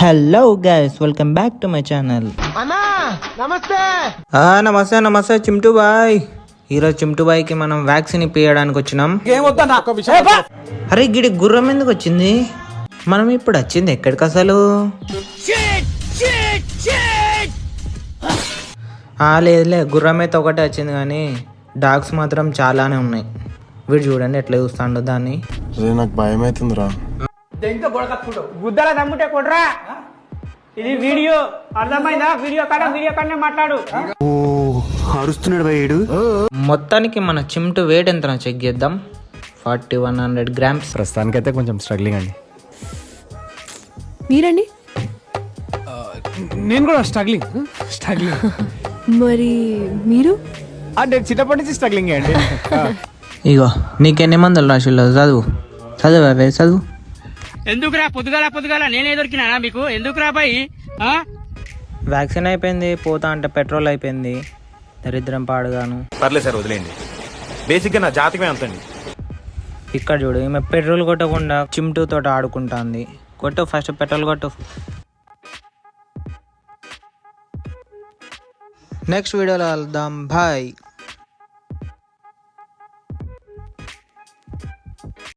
Hello guys, welcome back to my channel. నమస్తే Chintu bye. ఈరోజు చింటూ బాయ్కి మనం వ్యాక్సిన్ ఇప్పించడానికి వచ్చినాం. అరే గిడి గుర్రం ఎందుకు వచ్చింది? మనం ఇప్పుడు వచ్చింది ఎక్కడికి అసలు? లేదులే, గుర్రం అయితే ఒకటే వచ్చింది కానీ డాగ్స్ మాత్రం చాలానే ఉన్నాయి. వీడు చూడండి ఎట్లా చూస్తాడు దాన్ని. నాకు భయం అవుతుందిరా. గుద్దల దమ్ముటే కొట్రా. ఇది వీడియో, అర్థమైందా? వీడియో కన్నా మాట్లాడు. అరుస్తున్నాడు భయ్యుడు. మొత్తానికి మన చింటూ వెయిట్ ఎంత చెక్ చేద్దాం. 4100 grams. ప్రస్తుతానికైతే కొంచెం స్ట్రగ్లింగ్ అండి. మీరండి? నేను కూడా స్ట్రగ్లింగ్. మరి మీరు? అంటే చిన్నప్పటి నుంచి స్ట్రగ్లింగ్ అండి. ఇగో నీకెన్ని మందులు రాసిల్లో? చదువు. ఎందుకురా పొద్దుగాల నేనే దొరికినా మీకు? ఎందుకురా బాయ్? వ్యాక్సిన్ అయిపోయింది, పోతా అంటే పెట్రోల్ అయిపోయింది. దరిద్రం పాడుగాను. పర్లేదు సార్, వదిలేయండి. బేసిక్గా నా జాతకమే అంతండి. ఇక్కడ చూడు, ఈమె పెట్రోల్ కొట్టకుండా చింటూ తోట ఆడుకుంటాంది. కొట్టు, ఫస్ట్ పెట్రోల్ కొట్టు. నెక్స్ట్ వీడియోలో వెళ్దాం. బాయ్.